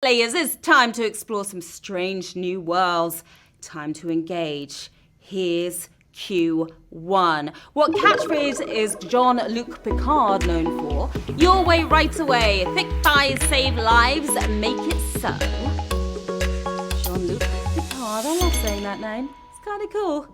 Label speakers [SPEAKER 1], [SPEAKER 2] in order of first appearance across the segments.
[SPEAKER 1] Players, it's time to explore some strange new worlds. Time to engage. Here's Q1. What catchphrase is Jean-Luc Picard known for? Your way, right away. Thick thighs save lives. Make it so. Jean-Luc Picard. I love saying that name. It's kind of cool.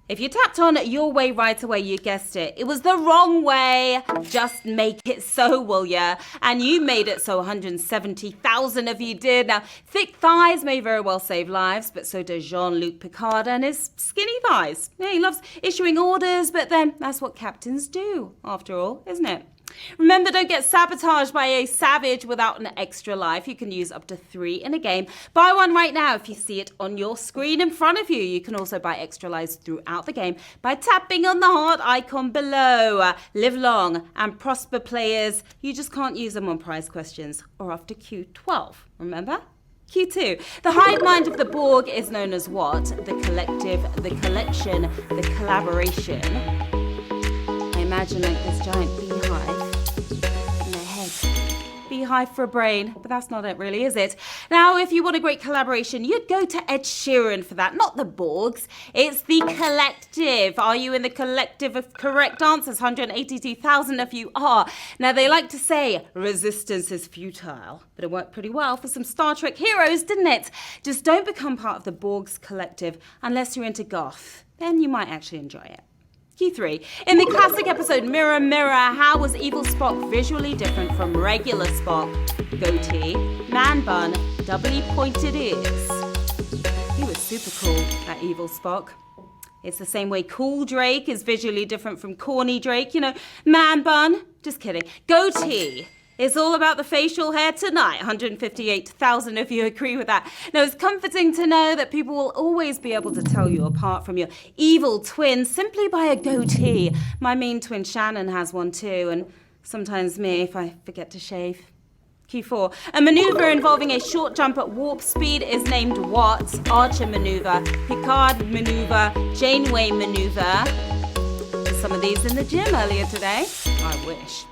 [SPEAKER 1] If you tapped on your way right away, you guessed it. It was the wrong way. Just make it so, will ya? And you made it so 170,000 of you did. Now, thick thighs may very well save lives, but so does Jean-Luc Picard and his skinny thighs. Yeah, he loves issuing orders, but then that's what captains do, after all, isn't it? Remember, don't get sabotaged by a savage without an extra life. You can use up to 3 in a game. Buy one right now if you see it on your screen in front of you. You can also buy extra lives throughout the game by tapping on the heart icon below. Live long and prosper, players. You just can't use them on prize questions or after Q12, remember? Q2. The hive mind of the Borg is known as what? The collective, the collection, the collaboration. I imagine like this giant beehive in their head. Beehive for a brain, but that's not it really, is it? Now, if you want a great collaboration, you'd go to Ed Sheeran for that, not the Borgs. It's the collective. Are you in the collective of correct answers? 182,000 of you are. Now, they like to say resistance is futile, but it worked pretty well for some Star Trek heroes, didn't it? Just don't become part of the Borgs collective unless you're into goth. Then you might actually enjoy it. Q3. In the classic episode Mirror, Mirror, how was evil Spock visually different from regular Spock? Goatee, man bun, doubly pointed ears. He was super cool, that evil Spock. It's the same way cool Drake is visually different from corny Drake. You know, man bun. Just kidding. Goatee. It's all about the facial hair tonight. 158,000 of you agree with that. Now, it's comforting to know that people will always be able to tell you apart from your evil twin simply by a goatee. My mean twin Shannon has one too, and sometimes me if I forget to shave. Q4. A maneuver involving a short jump at warp speed is named what? Archer maneuver, Picard maneuver, Janeway maneuver. Some of these in the gym earlier today. I wish.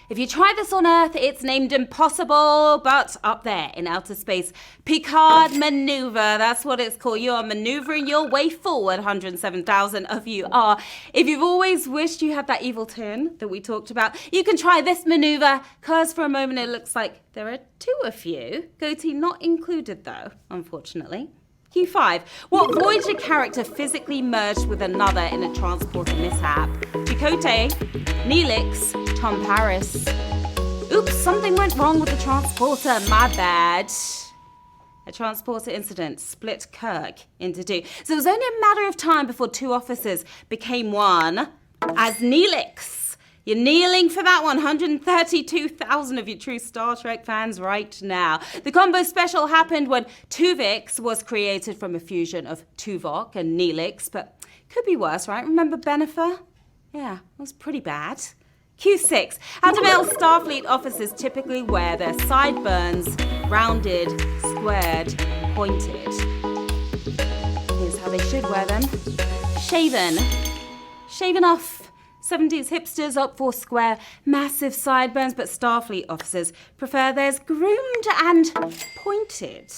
[SPEAKER 1] If you try this on Earth, it's named impossible, but up there in outer space, Picard maneuver, that's what it's called. You are maneuvering your way forward, 107,000 of you are. If you've always wished you had that evil twin that we talked about, you can try this maneuver, because for a moment it looks like there are 2 of you. Goatee not included though, unfortunately. Q5. What Voyager character physically merged with another in a transporter mishap? Chakotay, Neelix, Tom Paris. Oops, something went wrong with the transporter, my bad. A transporter incident split Kirk into 2. So it was only a matter of time before 2 officers became one as Neelix. You're kneeling for that one. 132,000 of you true Star Trek fans right now. The combo special happened when Tuvix was created from a fusion of Tuvok and Neelix, but could be worse, right? Remember Bennifer? Yeah, it was pretty bad. Q6. How do male Starfleet officers typically wear their sideburns rounded, squared, pointed? Here's how they should wear them. Shaven. Shaven off. 70s hipsters opt for square, massive sideburns, but Starfleet officers prefer theirs groomed and pointed.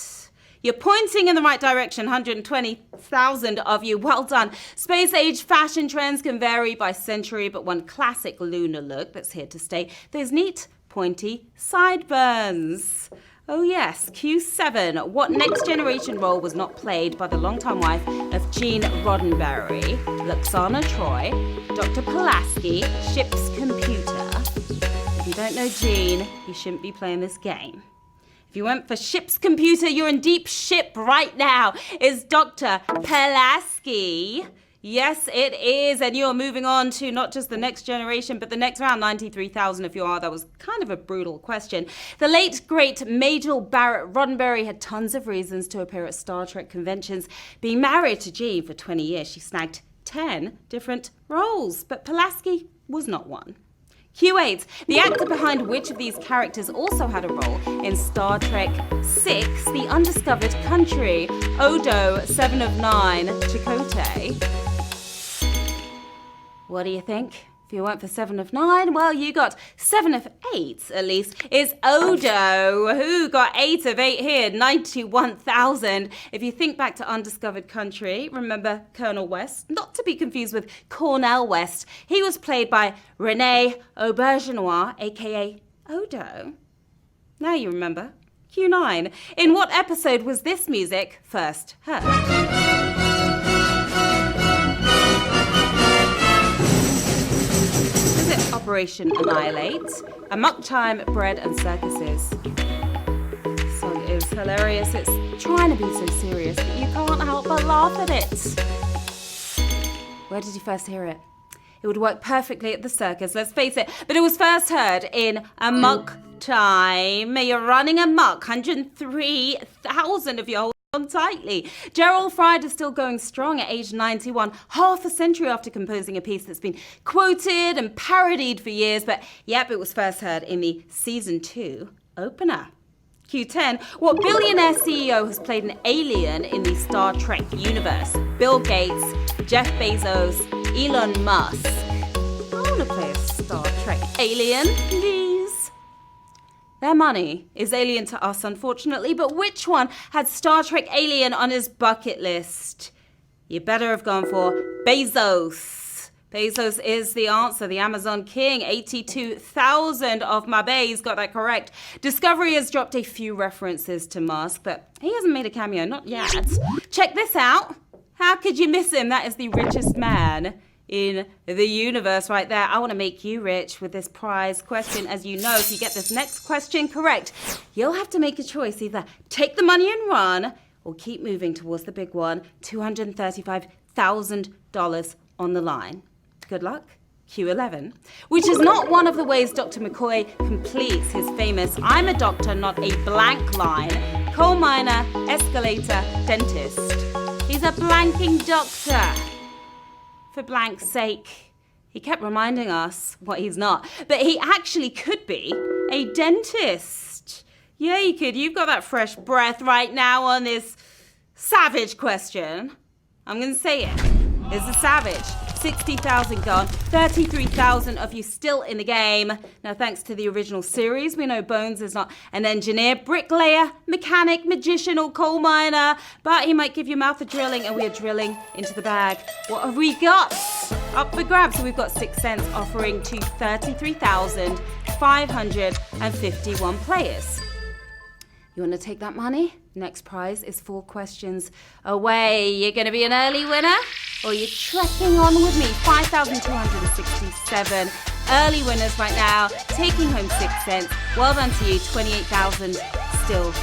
[SPEAKER 1] You're pointing in the right direction, 120,000 of you. Well done. Space age fashion trends can vary by century, but one classic lunar look that's here to stay, those neat, pointy sideburns. Oh yes, Q7. What next generation role was not played by the longtime wife of Gene Roddenberry? Luxana Troy, Dr. Pulaski, ship's computer. If you don't know Gene, you shouldn't be playing this game. If you went for ship's computer, you're in deep ship right now. It's Dr. Pulaski. Yes, it is. And you're moving on to not just the next generation, but the next round. 93,000 if you are. That was kind of a brutal question. The late, great Majel Barrett Roddenberry had tons of reasons to appear at Star Trek conventions. Being married to Gene for 20 years, she snagged 10 different roles, but Pulaski was not one. Q8. The actor behind which of these characters also had a role in Star Trek VI, The Undiscovered Country? Odo, 7 of 9, Chakotay. What do you think? If you went for 7 of 9, well, you got 7 of 8, at least. It's Odo, who got 8 of 8 here, 91,000. If you think back to Undiscovered Country, remember Colonel West? Not to be confused with Cornel West. He was played by René Aubergenois, a.k.a. Odo. Now you remember. Q9. In what episode was this music first heard? Operation Annihilate, Amok Time, Bread and Circuses. This song is hilarious. It's trying to be so serious, but you can't help but laugh at it. Where did you first hear it? It would work perfectly at the circus, let's face it, but it was first heard in Amok Time. You're running amok, 103,000 of you hold on tightly. Gerald Fried is still going strong at age 91, half a century after composing a piece that's been quoted and parodied for years, but yep, it was first heard in the season 2 opener. Q10, what billionaire CEO has played an alien in the Star Trek universe? Bill Gates, Jeff Bezos, Elon Musk. I want to play a Star Trek alien, please. Their money is alien to us, unfortunately, but which one had Star Trek alien on his bucket list? You better have gone for Bezos. Bezos is the answer, the Amazon king. 82,000 of my bays got that correct. Discovery has dropped a few references to Musk, but he hasn't made a cameo, not yet. Check this out. How could you miss him? That is the richest man in the universe right there. I want to make you rich with this prize question. As you know, if you get this next question correct, you'll have to make a choice. Either take the money and run, or keep moving towards the big one, $235,000 on the line. Good luck. Q11, which is not one of the ways Dr. McCoy completes his famous "I'm a doctor, not a blank" line. Coal miner, escalator, dentist. He's a blanking doctor. For blank's sake. He kept reminding us what he's not. But he actually could be a dentist. Yeah, you could. You've got that fresh breath right now on this savage question. I'm going to say it. It's a savage. 60,000 gone, 33,000 of you still in the game. Now, thanks to the original series, we know Bones is not an engineer, bricklayer, mechanic, magician, or coal miner, but he might give your mouth a drilling, and we are drilling into the bag. What have we got? Up for grabs, so we've got 6 cents offering to 33,551 players. You want to take that money? Next prize is 4 questions away. You're going to be an early winner, or you're trekking on with me. 5,267 early winners right now, taking home 6 cents. Well done to you. 28,000 still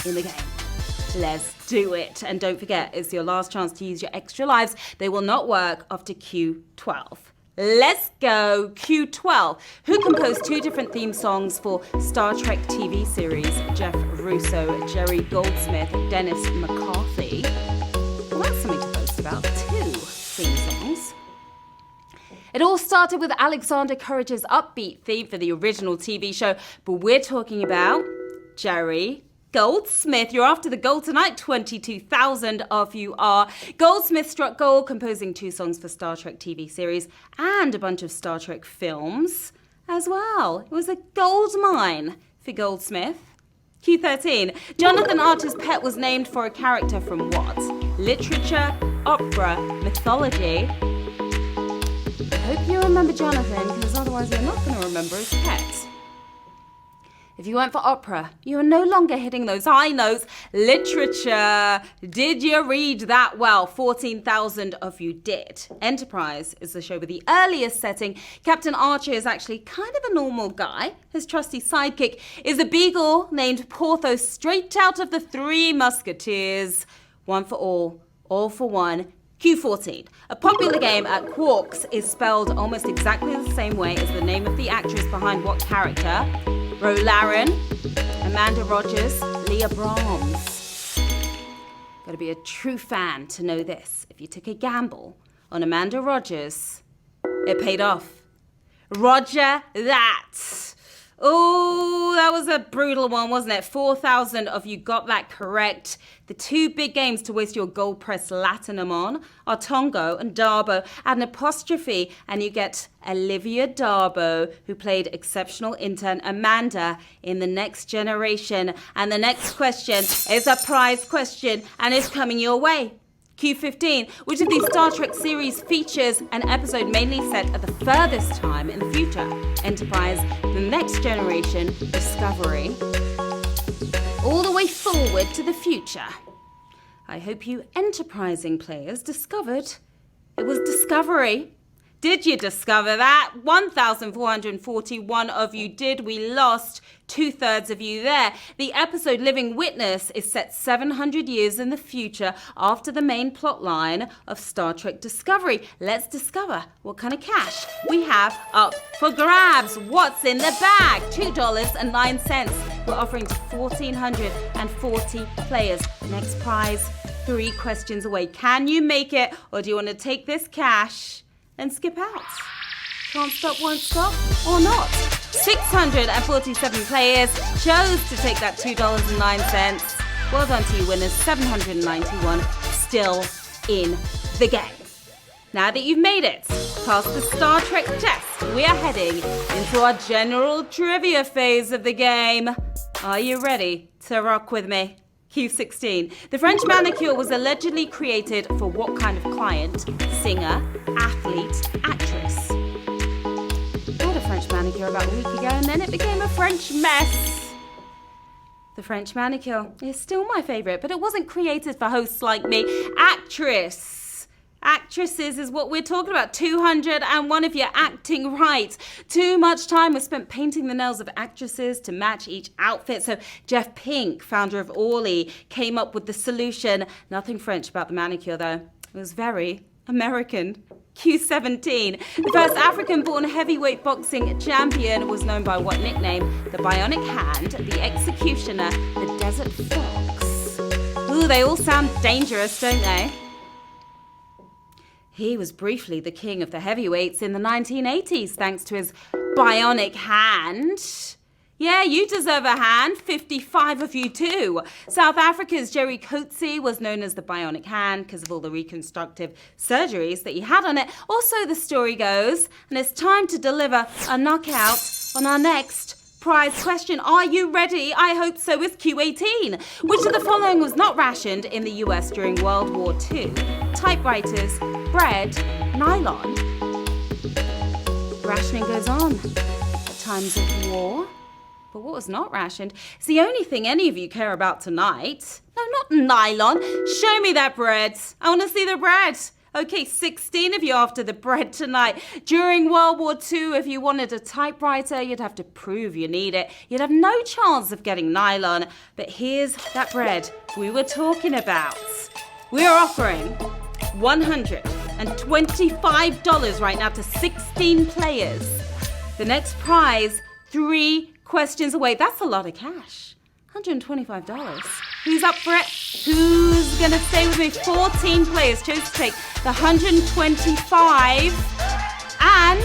[SPEAKER 1] in the game. Let's do it. And don't forget, it's your last chance to use your extra lives. They will not work after Q12. Let's go. Q12. Who composed 2 different theme songs for Star Trek TV series? Jeff Russo, Jerry Goldsmith, Dennis McCarthy. Well, that's something to boast about. 2 theme songs. It all started with Alexander Courage's upbeat theme for the original TV show, but we're talking about Jerry Goldsmith. You're after the gold tonight. 22,000 of you are. Goldsmith struck gold, composing 2 songs for Star Trek TV series and a bunch of Star Trek films as well. It was a gold mine for Goldsmith. Q13. Jonathan Archer's pet was named for a character from what? Literature, opera, mythology. I hope you remember Jonathan, because otherwise you're not going to remember his pet. If you went for opera, you are no longer hitting those high notes. Literature. Did you read that well? 14,000 of you did. Enterprise is the show with the earliest setting. Captain Archer is actually kind of a normal guy. His trusty sidekick is a beagle named Porthos, straight out of the 3 Musketeers. One for all for one. Q14. A popular game at Quarks is spelled almost exactly the same way as the name of the actress behind what character? Ro Laren, Amanda Rogers, Leah Brahms. Gotta be a true fan to know this. If you took a gamble on Amanda Rogers, it paid off. Roger that. Oh, that was a brutal one, wasn't it? 4,000 of you got that correct. The two big games to waste your gold press latinum on are Tongo and Darbo. Add an apostrophe and you get Olivia Darbo, who played exceptional intern Amanda in The Next Generation. And the next question is a prize question and it's coming your way. Q15, which of these Star Trek series features an episode mainly set at the furthest time in the future? Enterprise, The Next Generation, Discovery, all the way forward to the future. I hope you enterprising players discovered it was Discovery. Did you discover that? 1,441 of you did. We lost 2/3 of you there. The episode Living Witness is set 700 years in the future after the main plot line of Star Trek Discovery. Let's discover what kind of cash we have up for grabs. What's in the bag? $2.09. We're offering to 1,440 players. Next prize, 3 questions away. Can you make it, or do you want to take this cash and skip out? Can't stop, won't stop, or not? 647 players chose to take that $2.09. Well done to you winners, 791 still in the game. Now that you've made it past the Star Trek test, we are heading into our general trivia phase of the game. Are you ready to rock with me? Q16. The French manicure was allegedly created for what kind of client? Singer, athlete, actress. I had a French manicure about a week ago and then it became a French mess. The French manicure is still my favourite, but it wasn't created for hosts like me. Actress. Actresses is what we're talking about. 201 if you're acting right. Too much time was spent painting the nails of actresses to match each outfit. So Jeff Pink, founder of Orly, came up with the solution. Nothing French about the manicure though. It was very American. Q17. The first African-born heavyweight boxing champion was known by what nickname? The Bionic Hand, the Executioner, the Desert Fox. Ooh, they all sound dangerous, don't they? He was briefly the king of the heavyweights in the 1980s thanks to his bionic hand. Yeah, you deserve a hand. 55 of you too. South Africa's Jerry Coetzee was known as the bionic hand because of all the reconstructive surgeries that he had on it. Also, the story goes, and it's time to deliver a knockout on our next prize question. Are you ready? I hope so. Is Q18. Which of the following was not rationed in the US during World War II? Typewriters, bread, nylon. Rationing goes on at times of war. But what was not rationed? It's the only thing any of you care about tonight. No, not nylon. Show me that bread. I want to see the bread. Okay, 16 of you after the bread tonight. During World War II, if you wanted a typewriter, you'd have to prove you need it. You'd have no chance of getting nylon. But here's that bread we were talking about. We are offering $125 right now to 16 players. The next prize, 3 questions away. That's a lot of cash. $125. Who's up for it? Who's going to stay with me? 14 players chose to take the 125. And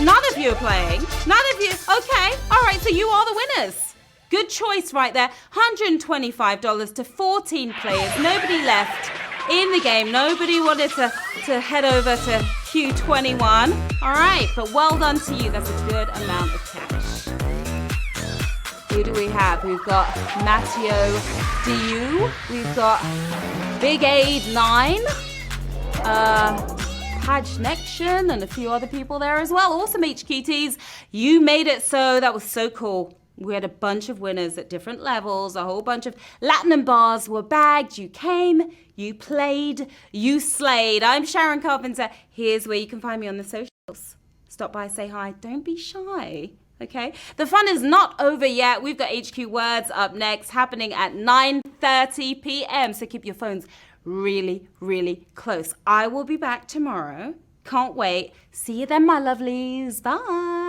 [SPEAKER 1] none of you are playing. None of you. Okay. All right. So you are the winners. Good choice right there. $125 to 14 players. Nobody left in the game. Nobody wanted to head over to Q21. All right. But well done to you. That's a good amount of cash. Who do we have? We've got Matteo Diu. We've got Big Aid 9. Paj Nection and a few other people there as well. Awesome HQTs. You made it so. That was so cool. We had a bunch of winners at different levels. A whole bunch of Latinum bars were bagged. You came, you played, you slayed. I'm Sharon Carpenter. Here's where you can find me on the socials. Stop by, say hi. Don't be shy. Okay, the fun is not over yet. We've got HQ Words up next, happening at 9:30 p.m. So keep your phones really, really close. I will be back tomorrow. Can't wait. See you then, my lovelies. Bye.